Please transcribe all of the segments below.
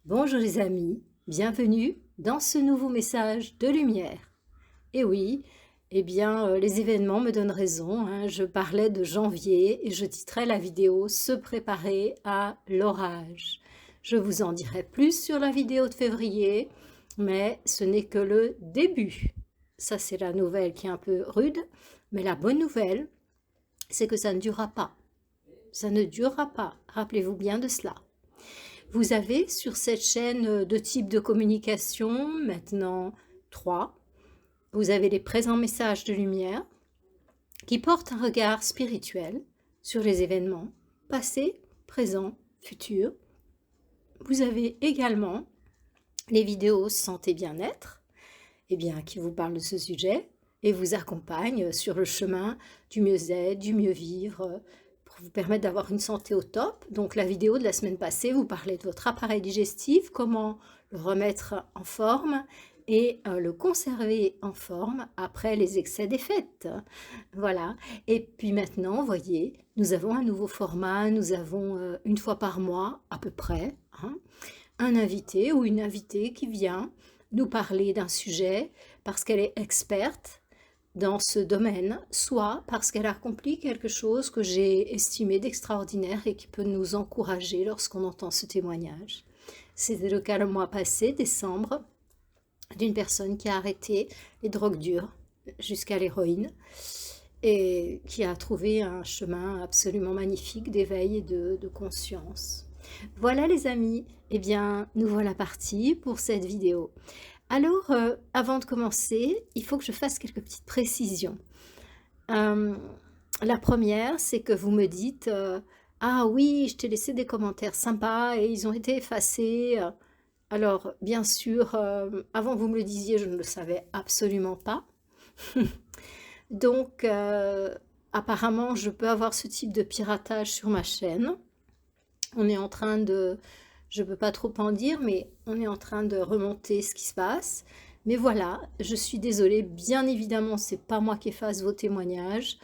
Bonjour les amis, bienvenue dans ce nouveau message de lumière. Et oui, les événements me donnent raison, hein. Je parlais de janvier et je titrais la vidéo «Se préparer à l'orage». Je vous en dirai plus sur la vidéo de février, mais ce n'est que le début. Ça, c'est la nouvelle qui est un peu rude, mais la bonne nouvelle, c'est que ça ne durera pas. Ça ne durera pas, rappelez-vous bien de cela. Vous avez sur cette chaîne de type de communication, maintenant 3, vous avez les présents messages de lumière qui portent un regard spirituel sur les événements passés, présents, futurs. Vous avez également les vidéos santé bien-être, qui vous parlent de ce sujet et vous accompagnent sur le chemin du mieux-être, du mieux-vivre, pour vous permettre d'avoir une santé au top. Donc la vidéo de la semaine passée, vous parlez de votre appareil digestif, comment le remettre en forme et le conserver en forme après les excès des fêtes. Voilà. Et puis maintenant, vous voyez, nous avons un nouveau format, nous avons une fois par mois à peu près, hein, un invité ou une invitée qui vient nous parler d'un sujet parce qu'elle est experte dans ce domaine, soit parce qu'elle a accompli quelque chose que j'ai estimé d'extraordinaire et qui peut nous encourager lorsqu'on entend ce témoignage. C'était le cas le mois passé, décembre, d'une personne qui a arrêté les drogues dures jusqu'à l'héroïne et qui a trouvé un chemin absolument magnifique d'éveil et de conscience. Voilà les amis, nous voilà partis pour cette vidéo. Alors, avant de commencer, il faut que je fasse quelques petites précisions. La première, c'est que vous me dites ah oui, je t'ai laissé des commentaires sympas et ils ont été effacés. Alors, bien sûr, avant que vous me le disiez, je ne le savais absolument pas. Donc, apparemment, je peux avoir ce type de piratage sur ma chaîne. On est en train de, je ne peux pas trop en dire, mais on est en train de remonter ce qui se passe. Mais voilà, je suis désolée, bien évidemment, c'est pas moi qui efface vos témoignages,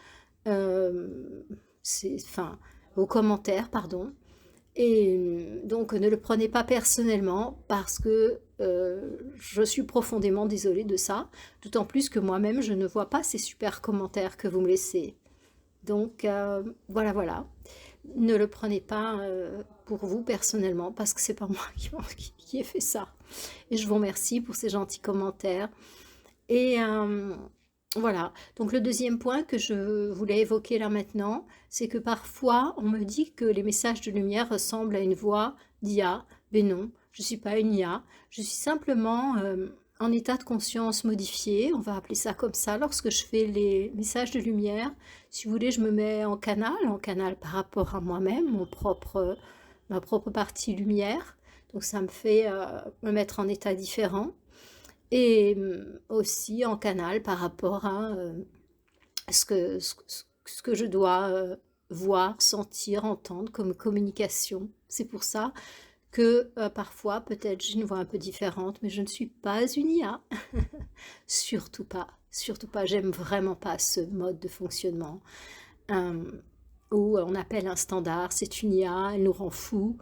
vos commentaires, pardon. Et donc ne le prenez pas personnellement parce que je suis profondément désolée de ça, d'autant plus que moi-même je ne vois pas ces super commentaires que vous me laissez. Donc voilà. Ne le prenez pas pour vous personnellement parce que c'est pas moi qui ai fait ça. Et je vous remercie pour ces gentils commentaires. Et voilà. Donc le deuxième point que je voulais évoquer là maintenant, c'est que parfois on me dit que les messages de lumière ressemblent à une voix d'IA. Mais non, je ne suis pas une IA. Je suis simplement en état de conscience modifié, on va appeler ça comme ça, lorsque je fais les messages de lumière. Si vous voulez, je me mets en canal par rapport à moi-même, ma propre partie lumière. Donc ça me fait me mettre en état différent. Et aussi en canal par rapport à ce que je dois voir, sentir, entendre comme communication. C'est pour ça que parfois, peut-être, j'ai une voix un peu différente, mais je ne suis pas une IA. Surtout pas, surtout pas. J'aime vraiment pas ce mode de fonctionnement où on appelle un standard, c'est une IA, elle nous rend fous.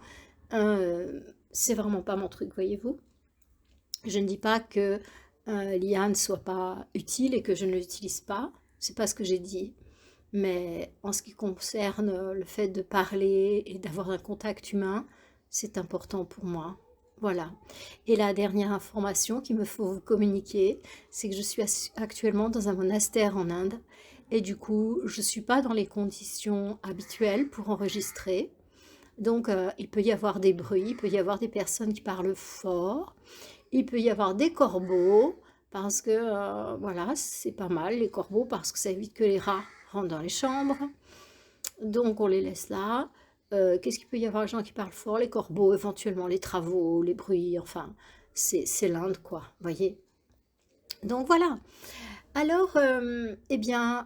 C'est vraiment pas mon truc, voyez-vous. Je ne dis pas que l'IA ne soit pas utile et que je ne l'utilise pas, c'est pas ce que j'ai dit. Mais en ce qui concerne le fait de parler et d'avoir un contact humain, c'est important pour moi. Voilà. Et la dernière information qu'il me faut vous communiquer, c'est que je suis actuellement dans un monastère en Inde et du coup, je ne suis pas dans les conditions habituelles pour enregistrer. Donc, il peut y avoir des bruits, il peut y avoir des personnes qui parlent fort, il peut y avoir des corbeaux, parce que, voilà, c'est pas mal les corbeaux, parce que ça évite que les rats rentrent dans les chambres. Donc, on les laisse là. Qu'est-ce qu'il peut y avoir? Les gens qui parlent fort, les corbeaux, éventuellement les travaux, les bruits, enfin, c'est l'Inde, quoi, voyez. Donc, voilà. Alors,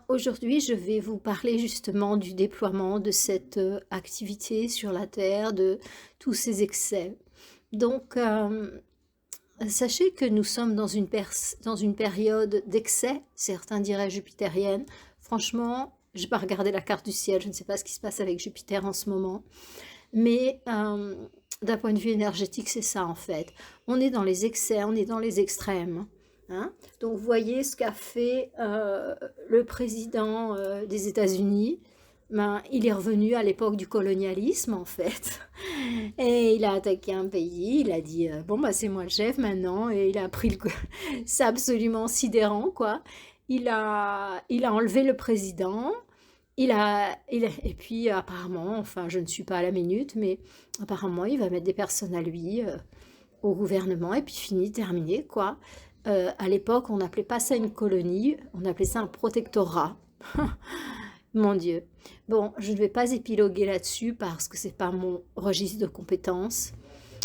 aujourd'hui, je vais vous parler justement du déploiement de cette activité sur la Terre, de tous ces excès. Donc, sachez que nous sommes dans une période d'excès, certains diraient jupitérienne. Franchement, je n'ai pas regardé la carte du ciel, je ne sais pas ce qui se passe avec Jupiter en ce moment. Mais d'un point de vue énergétique, c'est ça en fait. On est dans les excès, on est dans les extrêmes. Hein. Donc vous voyez ce qu'a fait le président des États-Unis. Ben, il est revenu à l'époque du colonialisme en fait. Et il a attaqué un pays, il a dit bon bah c'est moi le chef maintenant, et il a pris le... c'est absolument sidérant quoi. Il a enlevé le président, et puis apparemment, enfin je ne suis pas à la minute, mais apparemment il va mettre des personnes à lui au gouvernement, et puis fini, terminé quoi. À l'époque on n'appelait pas ça une colonie, on appelait ça un protectorat. Mon Dieu. Bon, je ne vais pas épiloguer là-dessus parce que c'est pas mon registre de compétences,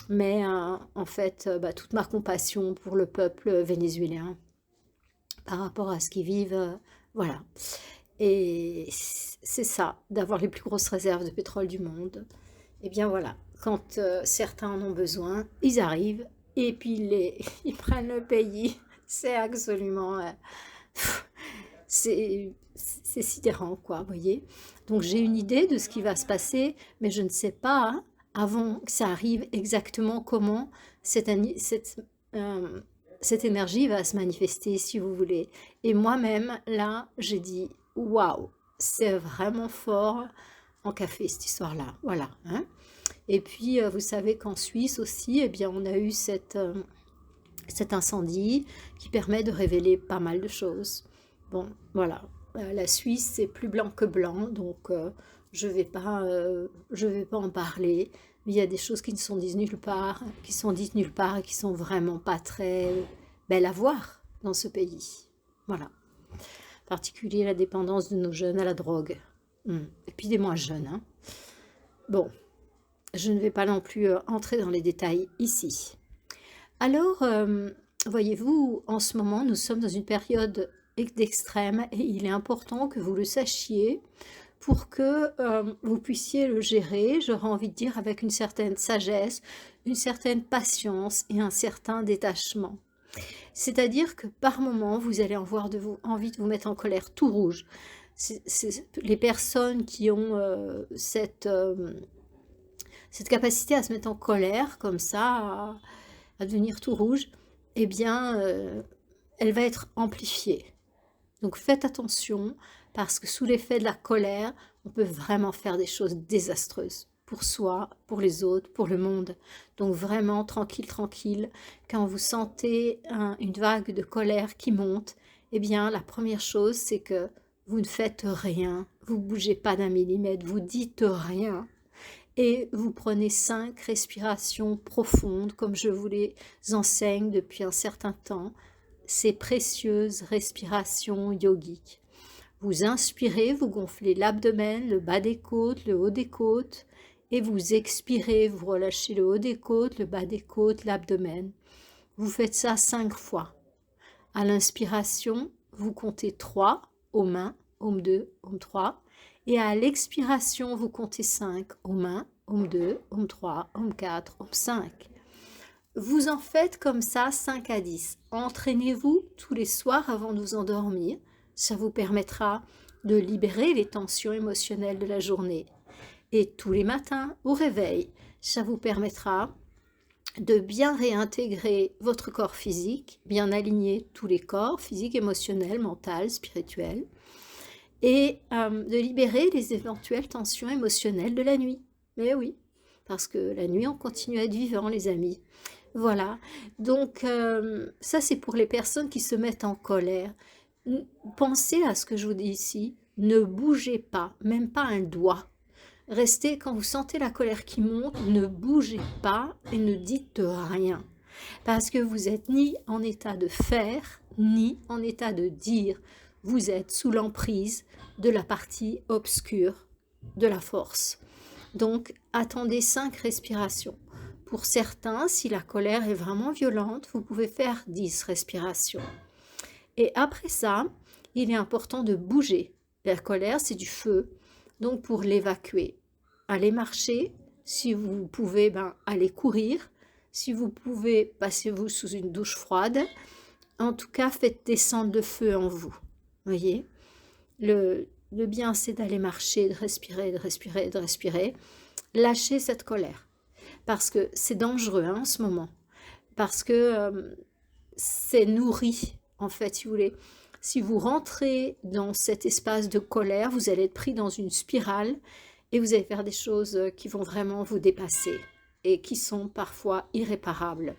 mais en fait, bah, toute ma compassion pour le peuple vénézuélien par rapport à ce qu'ils vivent, voilà. Et c'est ça, d'avoir les plus grosses réserves de pétrole du monde. Et bien voilà, quand certains en ont besoin, ils arrivent et puis ils prennent le pays. C'est absolument... c'est sidérant, quoi, vous voyez. Donc j'ai une idée de ce qui va se passer, mais je ne sais pas, hein, avant que ça arrive, exactement comment cette énergie va se manifester, si vous voulez. Et moi-même, là, j'ai dit, waouh, c'est vraiment fort en café, cette histoire-là. Voilà. Hein. Et puis, vous savez qu'en Suisse aussi, eh bien, on a eu cet incendie qui permet de révéler pas mal de choses. Bon, voilà. La Suisse, c'est plus blanc que blanc, donc je vais pas en parler. Il y a des choses qui ne sont dites nulle part, et qui sont vraiment pas très belles à voir dans ce pays. Voilà. En particulier la dépendance de nos jeunes à la drogue. Et puis des moins jeunes. Hein. Bon, je ne vais pas non plus entrer dans les détails ici. Alors, voyez-vous, en ce moment, nous sommes dans une période d'extrême et il est important que vous le sachiez pour que vous puissiez le gérer, j'aurais envie de dire, avec une certaine sagesse, une certaine patience et un certain détachement. C'est-à-dire que par moment, vous allez avoir envie de vous mettre en colère tout rouge. Les personnes qui ont cette capacité à se mettre en colère comme ça, à devenir tout rouge, eh bien, elle va être amplifiée. Donc faites attention, parce que sous l'effet de la colère, on peut vraiment faire des choses désastreuses pour soi, pour les autres, pour le monde. Donc vraiment, tranquille, tranquille, quand vous sentez une vague de colère qui monte, eh bien, la première chose, c'est que vous ne faites rien, vous ne bougez pas d'un millimètre, vous dites rien. Et vous prenez 5 respirations profondes, comme je vous les enseigne depuis un certain temps, ces précieuses respirations yogiques. Vous inspirez, vous gonflez l'abdomen, le bas des côtes, le haut des côtes, et vous expirez, vous relâchez le haut des côtes, le bas des côtes, l'abdomen. Vous faites ça 5 fois. À l'inspiration, vous comptez 3, Om 1, Om 2, Om 3, et à l'expiration, vous comptez 5, Om 1, Om 2, Om 3, Om 4, Om 5. Vous en faites comme ça 5 à 10. Entraînez-vous tous les soirs avant de vous endormir. Ça vous permettra de libérer les tensions émotionnelles de la journée. Et tous les matins, au réveil, ça vous permettra de bien réintégrer votre corps physique, bien aligner tous les corps, physique, émotionnel, mental, spirituel, et de libérer les éventuelles tensions émotionnelles de la nuit. Mais oui, parce que la nuit, on continue à être vivant, les amis. Voilà, donc ça c'est pour les personnes qui se mettent en colère. Pensez à ce que je vous dis ici, ne bougez pas, même pas un doigt. Restez, quand vous sentez la colère qui monte, ne bougez pas et ne dites rien. Parce que vous n'êtes ni en état de faire, ni en état de dire. Vous êtes sous l'emprise de la partie obscure de la force. Donc, attendez 5 respirations. Pour certains, si la colère est vraiment violente, vous pouvez faire 10 respirations. Et après ça, il est important de bouger. La colère, c'est du feu. Donc, pour l'évacuer, allez marcher. Si vous pouvez, allez courir. Si vous pouvez, passez-vous sous une douche froide. En tout cas, faites descendre le feu en vous. Voyez, le bien, c'est d'aller marcher, de respirer, de respirer, de respirer. Lâchez cette colère. parce que c'est dangereux hein, en ce moment, parce que c'est nourri, en fait, si vous voulez. Si vous rentrez dans cet espace de colère, vous allez être pris dans une spirale et vous allez faire des choses qui vont vraiment vous dépasser et qui sont parfois irréparables.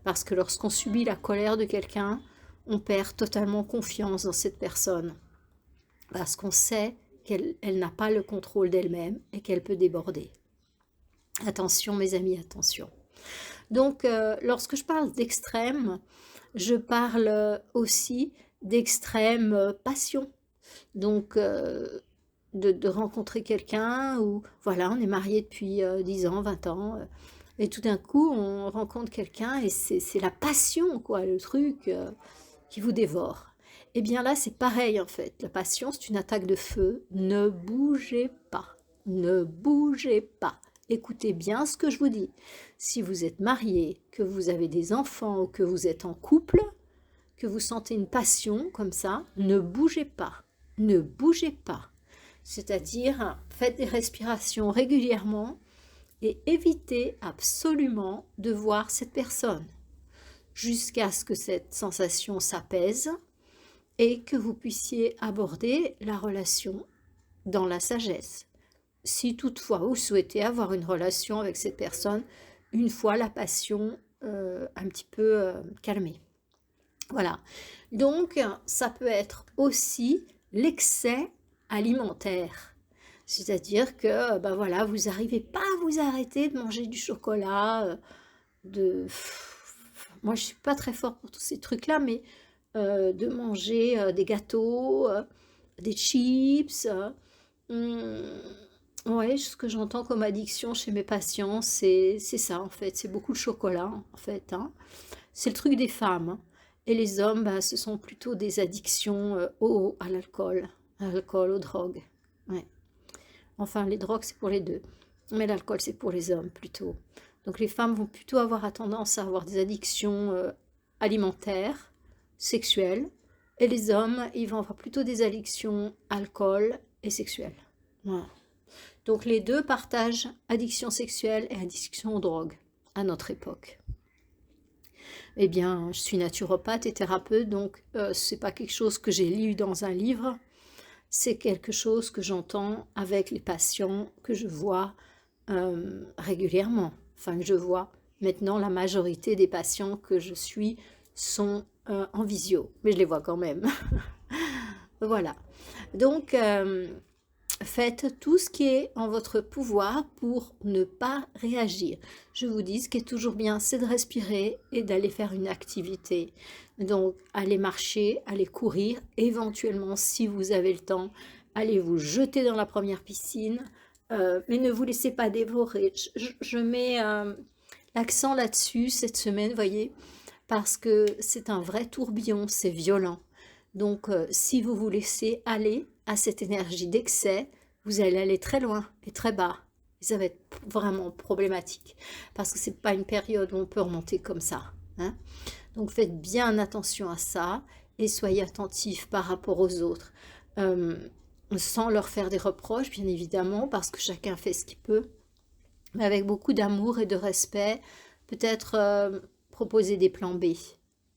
Parce que lorsqu'on subit la colère de quelqu'un, on perd totalement confiance dans cette personne. Parce qu'on sait qu'elle n'a pas le contrôle d'elle-même et qu'elle peut déborder. Attention mes amis, attention. Donc lorsque je parle d'extrême, je parle aussi d'extrême passion. Donc de rencontrer quelqu'un où voilà, on est marié depuis 10 ans, 20 ans, et tout d'un coup on rencontre quelqu'un et c'est la passion, quoi, le truc qui vous dévore. Et bien là c'est pareil en fait, la passion c'est une attaque de feu, ne bougez pas, ne bougez pas. Écoutez bien ce que je vous dis. Si vous êtes marié, que vous avez des enfants ou que vous êtes en couple, que vous sentez une passion comme ça, ne bougez pas. Ne bougez pas. C'est-à-dire, faites des respirations régulièrement et évitez absolument de voir cette personne jusqu'à ce que cette sensation s'apaise et que vous puissiez aborder la relation dans la sagesse. Si toutefois vous souhaitez avoir une relation avec cette personne, une fois la passion un petit peu calmée. Voilà. Donc, ça peut être aussi l'excès alimentaire. C'est-à-dire que, ben voilà, vous n'arrivez pas à vous arrêter de manger du chocolat, moi, je ne suis pas très fort pour tous ces trucs-là, mais de manger des gâteaux, des chips, ouais, ce que j'entends comme addiction chez mes patients, c'est ça en fait, c'est beaucoup de chocolat en fait, hein. C'est le truc des femmes, hein. Et les hommes, bah, ce sont plutôt des addictions à l'alcool, aux drogues. Ouais. Enfin, les drogues, c'est pour les deux, mais l'alcool, c'est pour les hommes plutôt. Donc les femmes vont plutôt avoir tendance à avoir des addictions alimentaires, sexuelles, et les hommes, ils vont avoir plutôt des addictions alcool et sexuelles. Voilà. Donc les deux partagent addiction sexuelle et addiction aux drogues à notre époque. Eh bien, je suis naturopathe et thérapeute, donc c'est pas quelque chose que j'ai lu dans un livre, c'est quelque chose que j'entends avec les patients que je vois régulièrement. Enfin, que je vois maintenant, la majorité des patients que je suis sont en visio, mais je les vois quand même. Voilà. Donc, faites tout ce qui est en votre pouvoir pour ne pas réagir. Je vous dis, ce qui est toujours bien, c'est de respirer et d'aller faire une activité. Donc, allez marcher, allez courir, éventuellement, si vous avez le temps, allez vous jeter dans la première piscine, mais ne vous laissez pas dévorer. Je mets l'accent là-dessus cette semaine, voyez, parce que c'est un vrai tourbillon, c'est violent. Donc, si vous vous laissez aller à cette énergie d'excès, vous allez aller très loin et très bas. Et ça va être vraiment problématique. Parce que ce n'est pas une période où on peut remonter comme ça, hein. Donc, faites bien attention à ça et soyez attentifs par rapport aux autres. Sans leur faire des reproches, bien évidemment, parce que chacun fait ce qu'il peut. Mais avec beaucoup d'amour et de respect, peut-être proposer des plans B.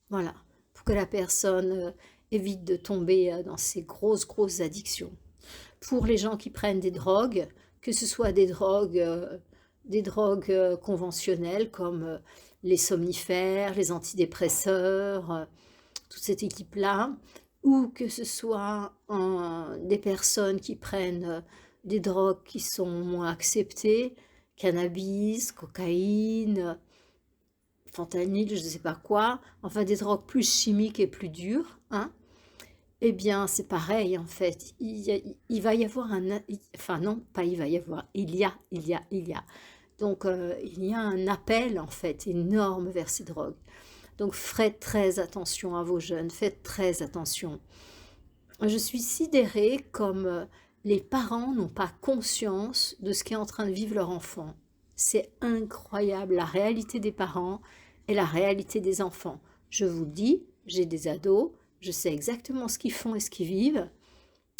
Voilà. Pour que la personne évite de tomber dans ces grosses addictions. Pour les gens qui prennent des drogues, que ce soit des drogues conventionnelles comme les somnifères, les antidépresseurs, toute cette équipe-là, ou que ce soit des personnes qui prennent des drogues qui sont moins acceptées, cannabis, cocaïne, fentanyl, je ne sais pas quoi, enfin des drogues plus chimiques et plus dures, hein. Eh bien, c'est pareil en fait. Il va y avoir enfin non, pas il va y avoir, il y a. Donc, il y a un appel en fait énorme vers ces drogues. Donc, faites très attention à vos jeunes, faites très attention. Je suis sidérée comme les parents n'ont pas conscience de ce qu'est en train de vivre leur enfant. C'est incroyable, la réalité des parents et la réalité des enfants. Je vous le dis, j'ai des ados, je sais exactement ce qu'ils font et ce qu'ils vivent.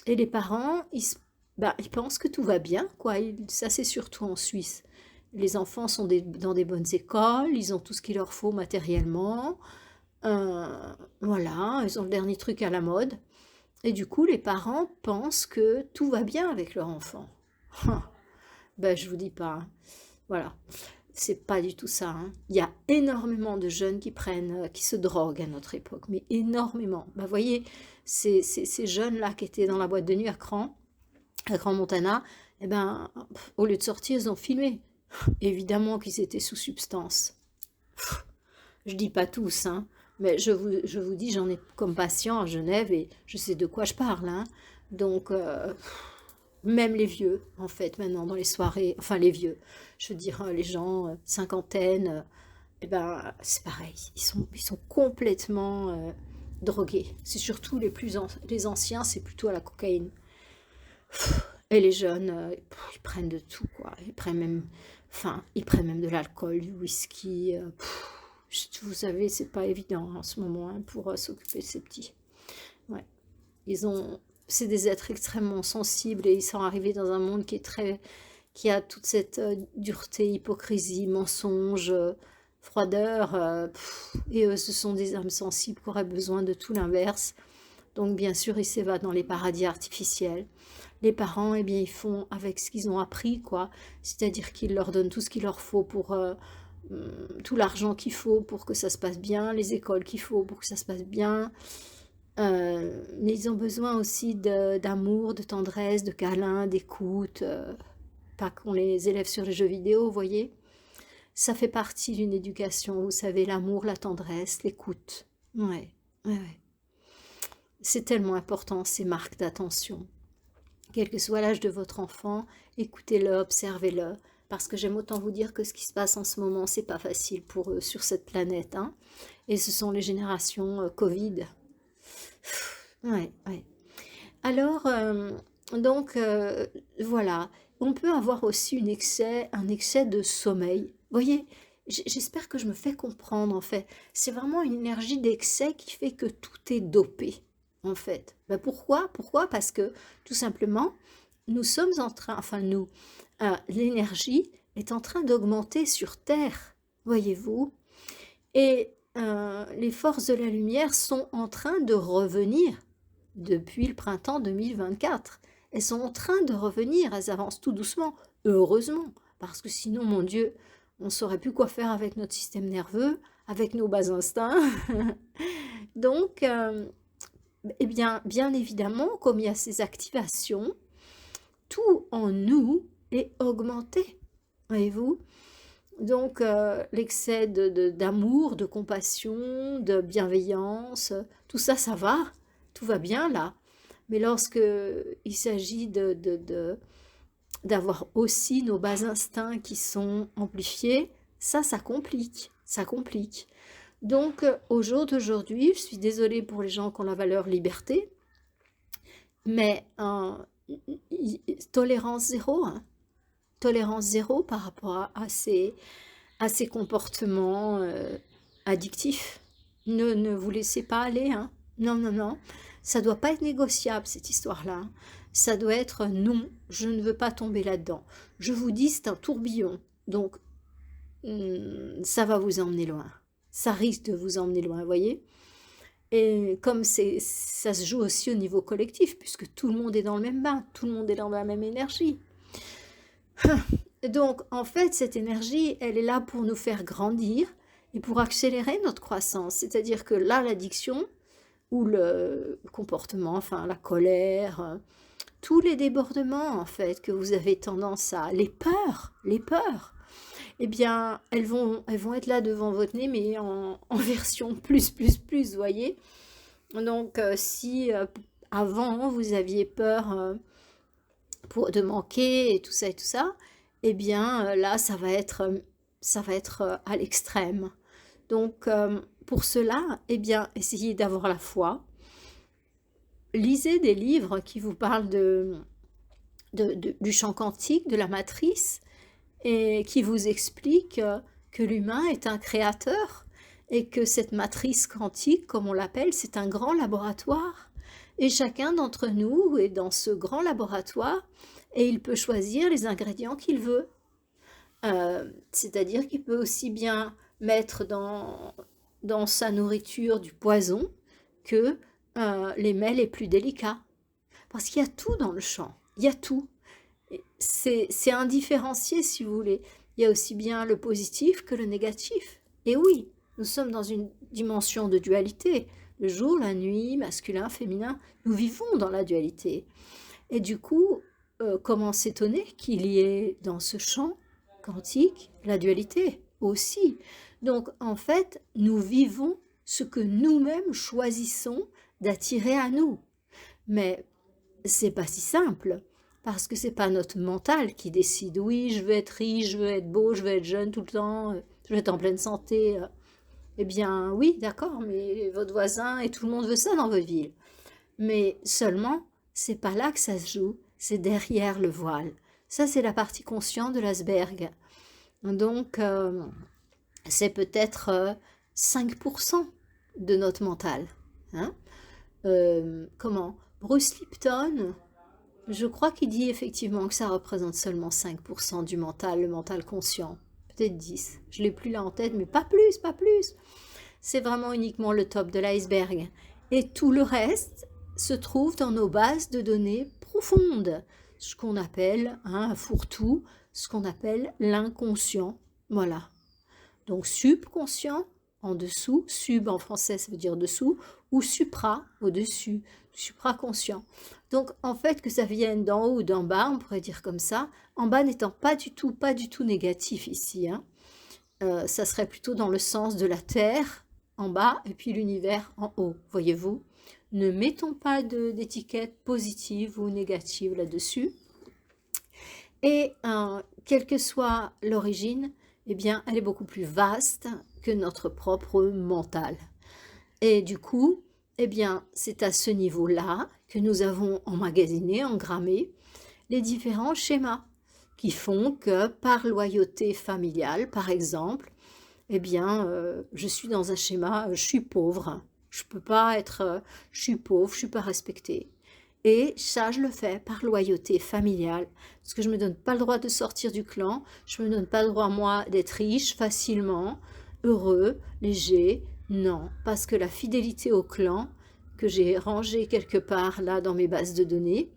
Et les parents, ils pensent que tout va bien, quoi. Ça, c'est surtout en Suisse. les enfants sont dans des bonnes écoles, ils ont tout ce qu'il leur faut matériellement, voilà, ils ont le dernier truc à la mode. Et du coup, les parents pensent que tout va bien avec leur enfant. Ben, je vous dis pas, hein. Voilà, c'est pas du tout ça, hein. Il y a énormément de jeunes qui qui se droguent à notre époque, mais énormément. Ben, voyez, ces jeunes-là qui étaient dans la boîte de nuit à Grand Montana, eh ben, au lieu de sortir, ils ont filmé. Évidemment qu'ils étaient sous substance. Je dis pas tous, hein, mais je vous dis, j'en ai comme patient à Genève et je sais de quoi je parle, hein. Donc, même les vieux, en fait, maintenant, dans les soirées, enfin les vieux, je veux dire, les gens, cinquantaine, eh ben, c'est pareil, ils sont complètement drogués. C'est surtout les anciens, c'est plutôt à la cocaïne. Et les jeunes, ils prennent de tout, quoi. Ils prennent même de l'alcool, du whisky. Vous savez, c'est pas évident en ce moment, hein, pour s'occuper de ces petits. Ouais. C'est des êtres extrêmement sensibles et ils sont arrivés dans un monde qui a toute cette dureté, hypocrisie, mensonge, froideur. Et eux, ce sont des âmes sensibles qui auraient besoin de tout l'inverse. Donc, bien sûr, ils s'évadent dans les paradis artificiels. Les parents, eh bien, ils font avec ce qu'ils ont appris, quoi. C'est-à-dire qu'ils leur donnent tout ce qu'il leur faut pour tout l'argent qu'il faut pour que ça se passe bien, les écoles qu'il faut pour que ça se passe bien. Mais ils ont besoin aussi d'amour, de tendresse, de câlins, d'écoute. Pas qu'on les élève sur les jeux vidéo, vous voyez. Ça fait partie d'une éducation, vous savez, l'amour, la tendresse, l'écoute. Ouais, ouais, ouais. C'est tellement important, ces marques d'attention. Quel que soit l'âge de votre enfant, écoutez-le, observez-le. Parce que j'aime autant vous dire que ce qui se passe en ce moment, c'est pas facile pour eux sur cette planète, hein. Et ce sont les générations Covid. Ouais, ouais. Alors, donc, voilà. On peut avoir aussi un excès de sommeil. Vous voyez, j'espère que je me fais comprendre, en fait. C'est vraiment une énergie d'excès qui fait que tout est dopé, en fait. Ben pourquoi? Pourquoi? Parce que, tout simplement, nous sommes en train, enfin nous, l'énergie est en train d'augmenter sur Terre, voyez-vous. Et les forces de la lumière sont en train de revenir depuis le printemps 2024. Elles sont en train de revenir, elles avancent tout doucement, heureusement, parce que sinon, mon Dieu, on ne saurait plus quoi faire avec notre système nerveux, avec nos bas instincts. Donc, eh bien évidemment, comme il y a ces activations, tout en nous est augmenté, voyez-vous. Donc, l'excès d'amour, de compassion, de bienveillance, tout ça, ça va, tout va bien là. Mais lorsque il s'agit d'avoir aussi nos bas instincts qui sont amplifiés, ça complique, ça complique. Donc, au jour d'aujourd'hui, je suis désolée pour les gens qui ont la valeur liberté, mais tolérance zéro, hein. Tolérance zéro par rapport à ces comportements addictifs. Ne vous laissez pas aller, hein. Non, non, non. Ça doit pas être négociable, cette histoire-là. Ça doit être non, je ne veux pas tomber là-dedans. Je vous dis, c'est un tourbillon. Donc, ça va vous emmener loin. Ça risque de vous emmener loin, vous voyez. Et comme ça se joue aussi au niveau collectif, puisque tout le monde est dans le même bain, tout le monde est dans la même énergie. Donc, en fait, cette énergie, elle est là pour nous faire grandir et pour accélérer notre croissance. C'est-à-dire que là, l'addiction ou le comportement, enfin la colère, tous les débordements, en fait, que vous avez tendance à... les peurs, eh bien, elles vont être là devant votre nez, mais en version plus, vous voyez. Donc, si avant, vous aviez peur de manquer et tout ça, eh bien, là, ça va être à l'extrême. Donc, pour cela, eh bien, essayez d'avoir la foi. Lisez des livres qui vous parlent du champ quantique, de la matrice, et qui vous expliquent que l'humain est un créateur et que cette matrice quantique, comme on l'appelle, c'est un grand laboratoire. Et chacun d'entre nous est dans ce grand laboratoire et il peut choisir les ingrédients qu'il veut. C'est-à-dire qu'il peut aussi bien mettre dans sa nourriture du poison que les mets les plus délicats. Parce qu'il y a tout dans le champ, il y a tout. C'est indifférencié si vous voulez. Il y a aussi bien le positif que le négatif. Et oui, nous sommes dans une dimension de dualité. Le jour, la nuit, masculin, féminin, nous vivons dans la dualité. Et du coup, comment s'étonner qu'il y ait dans ce champ quantique la dualité aussi. Donc en fait, nous vivons ce que nous-mêmes choisissons d'attirer à nous. Mais c'est pas si simple, parce que c'est pas notre mental qui décide. Oui, je veux être riche, je veux être beau, je veux être jeune tout le temps, je veux être en pleine santé. Eh bien, oui, d'accord, mais votre voisin et tout le monde veut ça dans votre ville. Mais seulement, c'est pas là que ça se joue, c'est derrière le voile. Ça, c'est la partie consciente de l'iceberg. Donc, c'est peut-être 5% de notre mental. Hein. Comment Bruce Lipton, je crois qu'il dit effectivement que ça représente seulement 5% du mental, le mental conscient. Peut-être 10. Je ne l'ai plus là en tête, mais pas plus, pas plus. C'est vraiment uniquement le top de l'iceberg. Et tout le reste se trouve dans nos bases de données profondes, ce qu'on appelle, un fourre-tout, ce qu'on appelle l'inconscient. Voilà. Donc subconscient, en dessous, sub en français ça veut dire dessous, ou supra, au-dessus, supraconscient. Donc en fait que ça vienne d'en haut ou d'en bas, on pourrait dire comme ça, en bas n'étant pas du tout négatif ici. Hein. Ça serait plutôt dans le sens de la Terre en bas et puis l'univers en haut, voyez-vous. Ne mettons pas d'étiquette positive ou négative là-dessus. Et quelle que soit l'origine, eh bien, elle est beaucoup plus vaste que notre propre mental. Et du coup, eh bien, c'est à ce niveau-là que nous avons emmagasiné, engrammé les différents schémas qui font que par loyauté familiale, par exemple, eh bien, je suis dans un schéma, je suis pauvre, je peux pas être, je suis pauvre, je suis pas respectée. Et ça, je le fais par loyauté familiale, parce que je me donne pas le droit de sortir du clan, je me donne pas le droit, moi, d'être riche facilement, heureux, léger, non, parce que la fidélité au clan, que j'ai rangé quelque part là dans mes bases de données,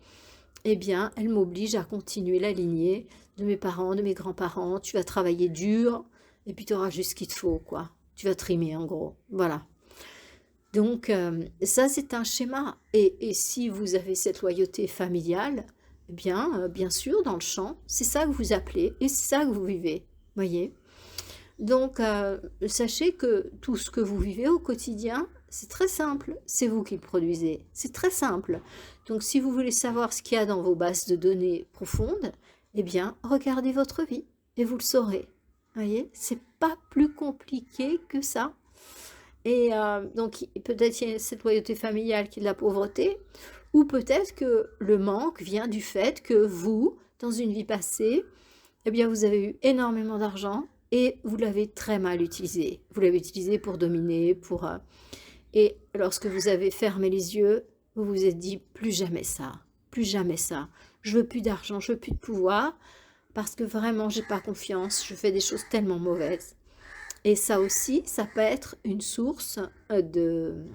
eh bien, elle m'oblige à continuer la lignée de mes parents, de mes grands-parents. Tu vas travailler dur, et puis tu auras juste ce qu'il te faut, quoi. Tu vas trimer, en gros. Voilà. Donc, ça, c'est un schéma. Et si vous avez cette loyauté familiale, eh bien sûr, dans le champ, c'est ça que vous appelez, et c'est ça que vous vivez. Voyez. Donc, sachez que tout ce que vous vivez au quotidien, c'est très simple, c'est vous qui le produisez. C'est très simple. Donc, si vous voulez savoir ce qu'il y a dans vos bases de données profondes, eh bien, regardez votre vie et vous le saurez. Voyez, c'est pas plus compliqué que ça. Et donc, peut-être il y a cette loyauté familiale qui est de la pauvreté, ou peut-être que le manque vient du fait que vous, dans une vie passée, eh bien, vous avez eu énormément d'argent et vous l'avez très mal utilisé. Vous l'avez utilisé pour dominer, pour... Et lorsque vous avez fermé les yeux, vous vous êtes dit, plus jamais ça, plus jamais ça. Je veux plus d'argent, je veux plus de pouvoir, parce que vraiment, j'ai pas confiance, je fais des choses tellement mauvaises. Et ça aussi, ça peut être une source de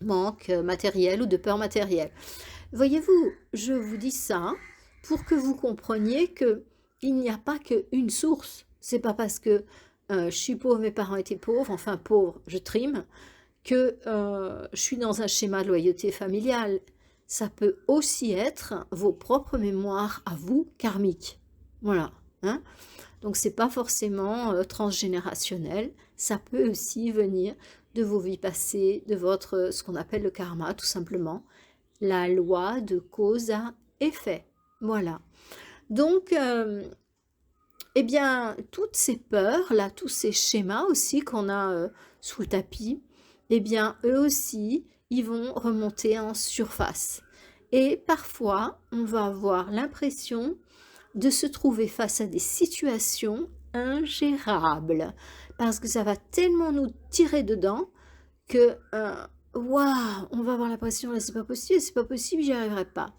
manque matériel ou de peur matérielle. Voyez-vous, je vous dis ça pour que vous compreniez que il n'y a pas qu'une source. C'est pas parce que je suis pauvre, mes parents étaient pauvres, enfin pauvre, je trime, que je suis dans un schéma de loyauté familiale. Ça peut aussi être vos propres mémoires à vous karmiques. Voilà. Hein. Donc c'est pas forcément transgénérationnel. Ça peut aussi venir de vos vies passées, de votre ce qu'on appelle le karma, tout simplement. La loi de cause à effet. Voilà. Donc, eh bien, toutes ces peurs, là, tous ces schémas aussi qu'on a sous le tapis, eh bien, eux aussi, ils vont remonter en surface. Et parfois, on va avoir l'impression de se trouver face à des situations ingérables, parce que ça va tellement nous tirer dedans que, waouh, on va avoir l'impression, là, c'est pas possible, j'y arriverai pas.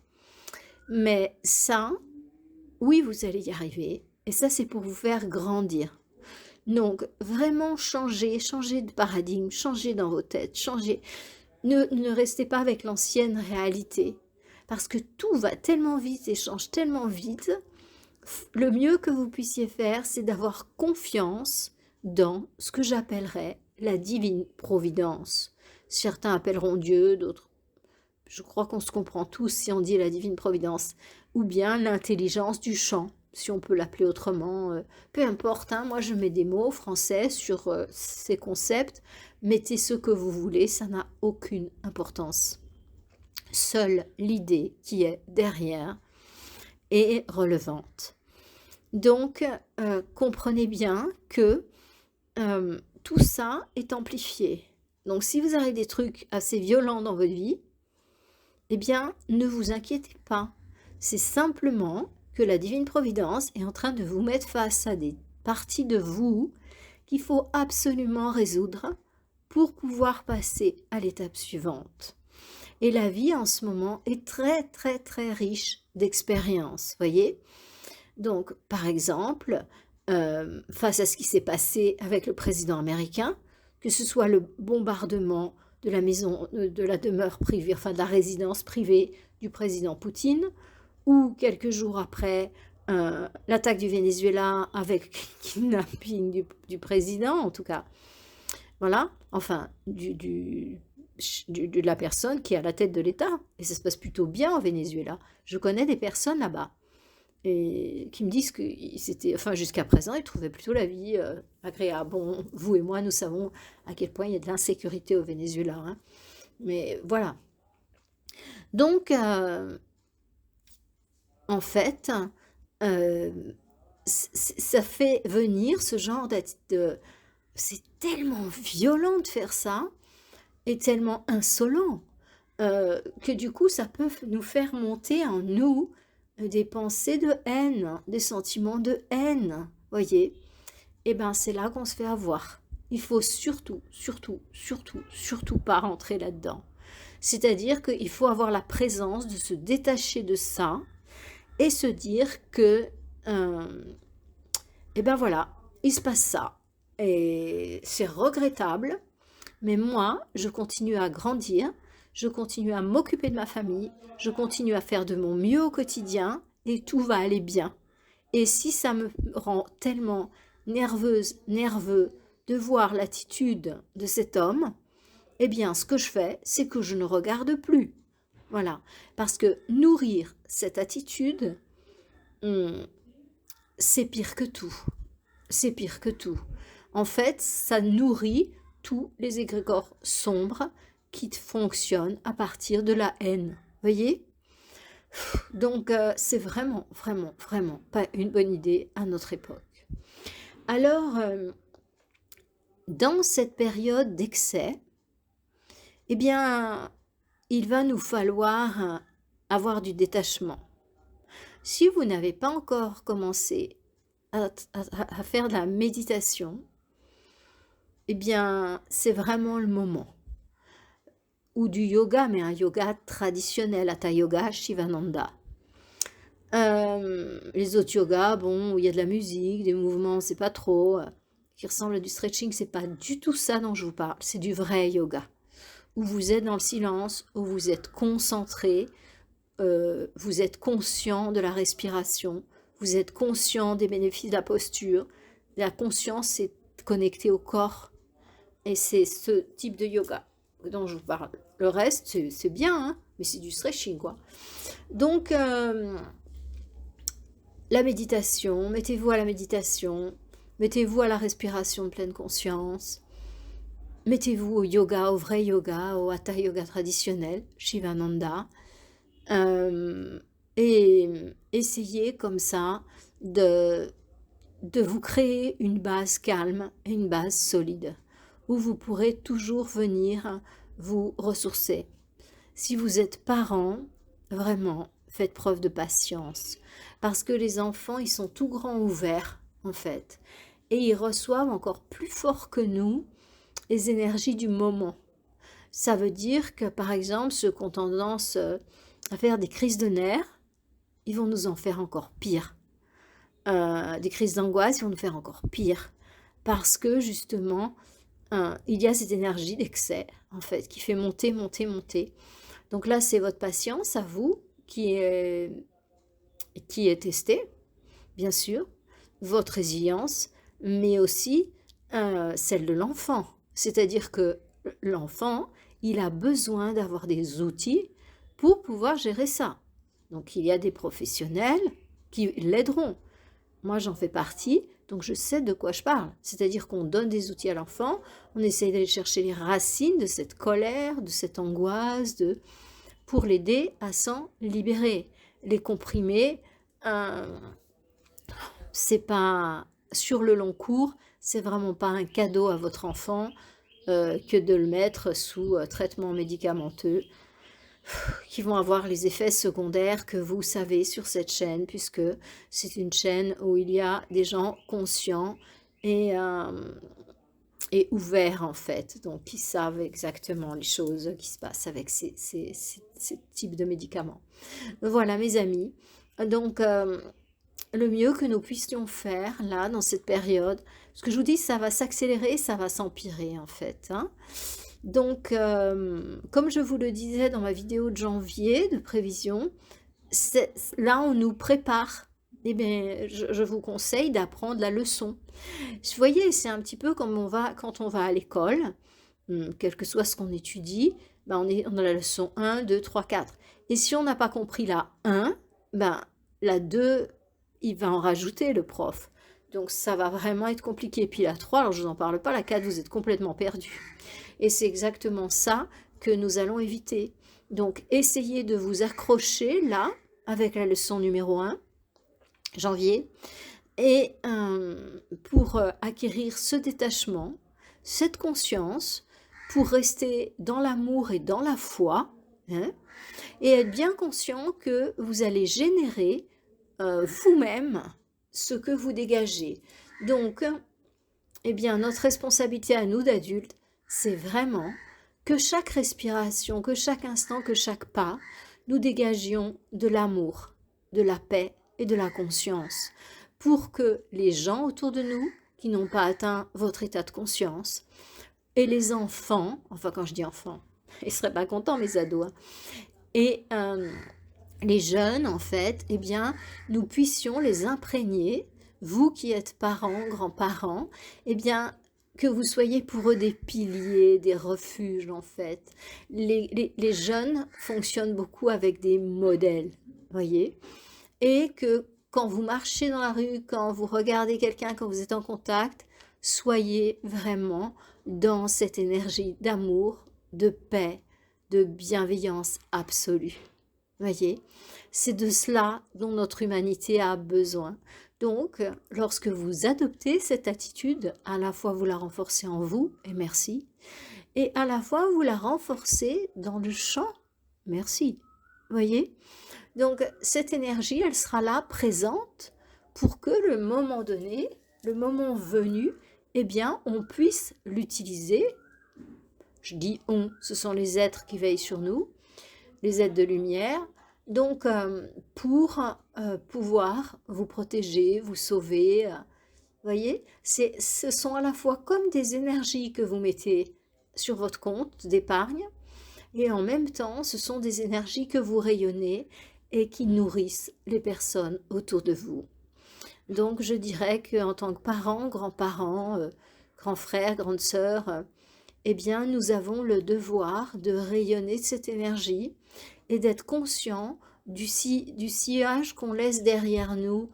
Mais ça, oui, vous allez y arriver, Et ça, c'est pour vous faire grandir. Donc, vraiment changer de paradigme, changer dans vos têtes, changer. Ne restez pas avec l'ancienne réalité, parce que tout va tellement vite et change tellement vite. Le mieux que vous puissiez faire, c'est d'avoir confiance dans ce que j'appellerais la divine providence. Certains appelleront Dieu, d'autres, je crois qu'on se comprend tous si on dit la divine providence, ou bien l'intelligence du chant, si on peut l'appeler autrement, peu importe, hein, moi je mets des mots français sur ces concepts, mettez ce que vous voulez, ça n'a aucune importance. Seule l'idée qui est derrière est relevante. Donc, comprenez bien que tout ça est amplifié. Donc, si vous avez des trucs assez violents dans votre vie, eh bien, ne vous inquiétez pas. C'est simplement que la divine providence est en train de vous mettre face à des parties de vous qu'il faut absolument résoudre pour pouvoir passer à l'étape suivante. Et la vie en ce moment est très très très riche d'expériences, voyez. Donc, par exemple, face à ce qui s'est passé avec le président américain, que ce soit le bombardement de la maison, de la demeure privée, enfin de la résidence privée du président Poutine, ou quelques jours après, l'attaque du Venezuela avec kidnapping du président, en tout cas, voilà, enfin, de la personne qui est à la tête de l'État. Et ça se passe plutôt bien au Venezuela. Je connais des personnes là-bas et qui me disent que c'était, enfin, jusqu'à présent, ils trouvaient plutôt la vie agréable. Bon, vous et moi, nous savons à quel point il y a de l'insécurité au Venezuela, hein. Mais voilà. Donc, en fait, ça fait venir ce genre de... C'est tellement violent de faire ça, et tellement insolent, que du coup, ça peut nous faire monter en nous des pensées de haine, des sentiments de haine, voyez. Et bien, c'est là qu'on se fait avoir. Il faut surtout, surtout, surtout, surtout pas rentrer là-dedans. C'est-à-dire qu'il faut avoir la présence de se détacher de ça et se dire que, et ben voilà, il se passe ça. Et c'est regrettable, mais moi, je continue à grandir, je continue à m'occuper de ma famille, je continue à faire de mon mieux au quotidien et tout va aller bien. Et si ça me rend tellement nerveuse, nerveux de voir l'attitude de cet homme, eh bien, ce que je fais, c'est que je ne regarde plus. Voilà. Parce que nourrir cette attitude, c'est pire que tout. C'est pire que tout. En fait, ça nourrit tous les égrégores sombres qui fonctionnent à partir de la haine. Voyez? Donc, c'est vraiment, vraiment, vraiment pas une bonne idée à notre époque. Alors, dans cette période d'excès, eh bien, il va nous falloir avoir du détachement. Si vous n'avez pas encore commencé à faire de la méditation, eh bien, c'est vraiment le moment. Ou du yoga, mais un yoga traditionnel, Hatha Yoga, Shivananda. Les autres yogas, bon, où il y a de la musique, des mouvements, c'est pas trop, qui ressemblent à du stretching, c'est pas du tout ça dont je vous parle, c'est du vrai yoga, où vous êtes dans le silence, où vous êtes concentré, vous êtes conscient de la respiration, vous êtes conscient des bénéfices de la posture, la conscience c'est connecté au corps, et c'est ce type de yoga dont je vous parle. Le reste, c'est bien, hein, mais c'est du stretching, quoi. Donc, la méditation, mettez-vous à la méditation, mettez-vous à la respiration de pleine conscience, mettez-vous au yoga, au vrai yoga, au Hatha Yoga traditionnel, Shivananda, et essayez comme ça de vous créer une base calme et une base solide, où vous pourrez toujours venir vous ressourcer. Si vous êtes parent, vraiment, faites preuve de patience, parce que les enfants, ils sont tout grands ouverts, en fait, et ils reçoivent encore plus fort que nous les énergies du moment. Ça veut dire que, par exemple, ceux qui ont tendance à faire des crises de nerfs, ils vont nous en faire encore pire. des crises d'angoisse, ils vont nous faire encore pire. Parce que justement, il y a cette énergie d'excès, en fait, qui fait monter, monter, monter. Donc là, c'est votre patience à vous qui est testée, bien sûr, votre résilience, mais aussi celle de l'enfant. C'est-à-dire que l'enfant, il a besoin d'avoir des outils pour pouvoir gérer ça. Donc il y a des professionnels qui l'aideront. Moi, j'en fais partie, donc je sais de quoi je parle. C'est-à-dire qu'on donne des outils à l'enfant, on essaye d'aller chercher les racines de cette colère, de cette angoisse, pour l'aider à s'en libérer. Les comprimés, c'est pas sur le long cours, c'est vraiment pas un cadeau à votre enfant que de le mettre sous traitement médicamenteux qui vont avoir les effets secondaires que vous savez sur cette chaîne, puisque c'est une chaîne où il y a des gens conscients et ouverts en fait, donc qui savent exactement les choses qui se passent avec ces types de médicaments. Voilà mes amis, donc le mieux que nous puissions faire là dans cette période, ce que je vous dis, ça va s'accélérer, ça va s'empirer en fait, hein. Donc, comme je vous le disais dans ma vidéo de janvier de prévision, là on nous prépare. Eh bien, je vous conseille d'apprendre la leçon. Vous voyez, c'est un petit peu comme quand on va à l'école, quel que soit ce qu'on étudie, ben on a la leçon 1, 2, 3, 4. Et si on n'a pas compris la 1, ben, la 2, il va en rajouter le prof. Donc ça va vraiment être compliqué. Puis la 3, alors je vous en parle pas, la 4, vous êtes complètement perdu. Et c'est exactement ça que nous allons éviter. Donc essayez de vous accrocher là, avec la leçon numéro 1, janvier, et pour acquérir ce détachement, cette conscience, pour rester dans l'amour et dans la foi, hein, et être bien conscient que vous allez générer vous-même ce que vous dégagez. Donc, eh bien, notre responsabilité à nous d'adultes, c'est vraiment que chaque respiration, que chaque instant, que chaque pas, nous dégagions de l'amour, de la paix et de la conscience, pour que les gens autour de nous, qui n'ont pas atteint votre état de conscience, et les enfants, enfin quand je dis enfants, ils ne seraient pas contents mes ados, hein, et les jeunes en fait, eh bien, nous puissions les imprégner, vous qui êtes parents, grands-parents, eh bien, que vous soyez pour eux des piliers, des refuges en fait. Les jeunes fonctionnent beaucoup avec des modèles, voyez, et que quand vous marchez dans la rue, quand vous regardez quelqu'un, quand vous êtes en contact, soyez vraiment dans cette énergie d'amour, de paix, de bienveillance absolue. Voyez, c'est de cela dont notre humanité a besoin. Donc, lorsque vous adoptez cette attitude, à la fois vous la renforcez en vous, et merci, et à la fois vous la renforcez dans le champ, merci. Voyez, donc cette énergie, elle sera là, présente, pour que le moment donné, le moment venu, eh bien, on puisse l'utiliser. Je dis on, ce sont les êtres qui veillent sur nous, les êtres de lumière, donc pour pouvoir vous protéger, vous sauver. Voyez, ce sont à la fois comme des énergies que vous mettez sur votre compte d'épargne, et en même temps, ce sont des énergies que vous rayonnez et qui nourrissent les personnes autour de vous. Donc je dirais qu'en tant que parents, grands-parents, grands frères, grandes sœurs, eh bien nous avons le devoir de rayonner cette énergie et d'être conscient du sillage qu'on laisse derrière nous,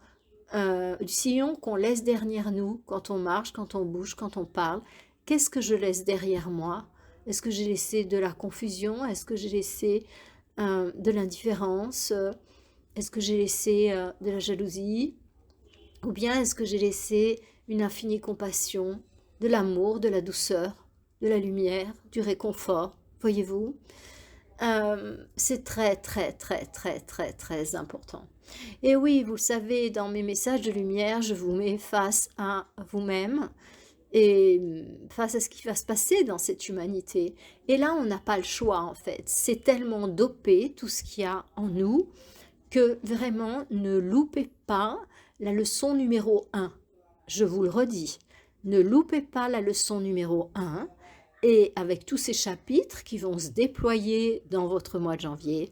du sillon qu'on laisse derrière nous quand on marche, quand on bouge, quand on parle. Qu'est-ce que je laisse derrière moi? Est-ce que j'ai laissé de la confusion? Est-ce que j'ai laissé de l'indifférence? Est-ce que j'ai laissé de la jalousie? Ou bien est-ce que j'ai laissé une infinie compassion, de l'amour, de la douceur, de la lumière, du réconfort? Voyez-vous, c'est très très très très très très important. Et oui, vous le savez, dans mes messages de lumière, je vous mets face à vous-même et face à ce qui va se passer dans cette humanité. Et là, on n'a pas le choix en fait. C'est tellement dopé tout ce qu'il y a en nous que vraiment ne loupez pas la leçon numéro 1. Je vous le redis, ne loupez pas la leçon numéro 1 et avec tous ces chapitres qui vont se déployer dans votre mois de janvier.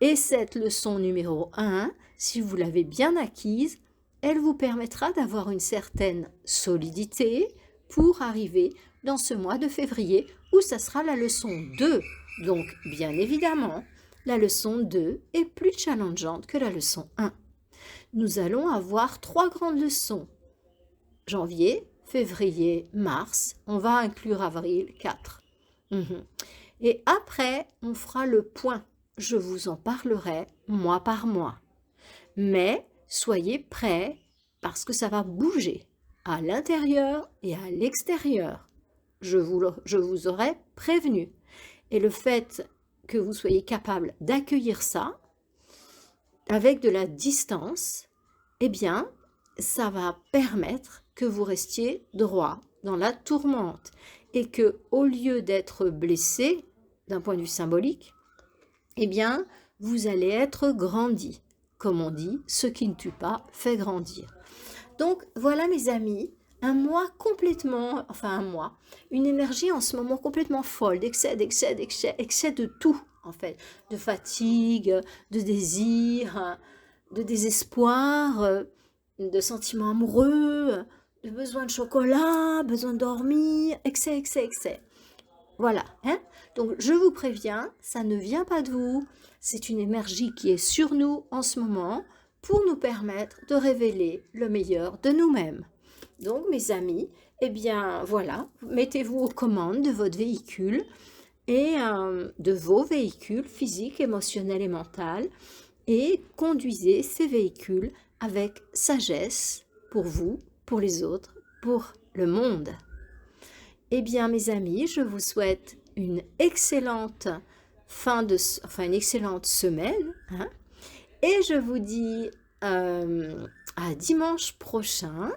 Et cette leçon numéro 1, si vous l'avez bien acquise, elle vous permettra d'avoir une certaine solidité pour arriver dans ce mois de février où ça sera la leçon 2. Donc, bien évidemment, la leçon 2 est plus challengeante que la leçon 1. Nous allons avoir 3 grandes leçons. Janvier, février, mars. On va inclure avril, 4. Et après, on fera le point. Je vous en parlerai mois par mois. Mais soyez prêts parce que ça va bouger à l'intérieur et à l'extérieur. Je vous aurai prévenu. Et le fait que vous soyez capable d'accueillir ça avec de la distance, eh bien, ça va permettre que vous restiez droit dans la tourmente et que, au lieu d'être blessé d'un point de vue symbolique, eh bien, vous allez être grandi. Comme on dit, ce qui ne tue pas fait grandir. Donc, voilà mes amis, une énergie en ce moment complètement folle, d'excès de tout, en fait, de fatigue, de désir, de désespoir, de sentiments amoureux, de besoin de chocolat, besoin de dormir, excès. Voilà, hein? Donc je vous préviens, ça ne vient pas de vous, c'est une énergie qui est sur nous en ce moment pour nous permettre de révéler le meilleur de nous-mêmes. Donc mes amis, eh bien voilà, mettez-vous aux commandes de votre véhicule et de vos véhicules physiques, émotionnels et mentaux et conduisez ces véhicules avec sagesse pour vous, pour les autres, pour le monde. Eh bien, mes amis, je vous souhaite une excellente une excellente semaine. Hein, et je vous dis à dimanche prochain.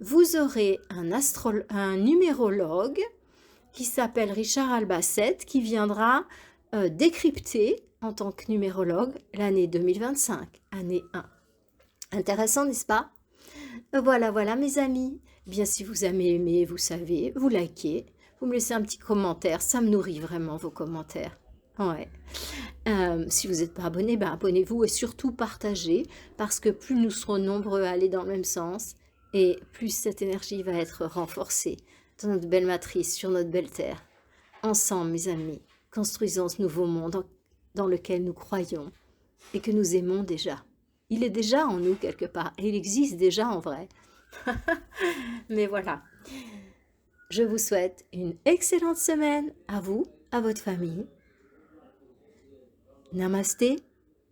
Vous aurez un numérologue qui s'appelle Richard Albacete qui viendra décrypter en tant que numérologue l'année 2025, année 1. Intéressant, n'est-ce pas? Voilà mes amis. Bien, si vous avez aimé, vous savez, vous likez, vous me laissez un petit commentaire, ça me nourrit vraiment vos commentaires. Ouais. Si vous n'êtes pas abonné, abonnez-vous et surtout partagez parce que plus nous serons nombreux à aller dans le même sens et plus cette énergie va être renforcée dans notre belle matrice, sur notre belle terre. Ensemble, mes amis, construisons ce nouveau monde dans lequel nous croyons et que nous aimons déjà. Il est déjà en nous quelque part et il existe déjà en vrai. Mais voilà, je vous souhaite une excellente semaine à vous, à votre famille. Namasté.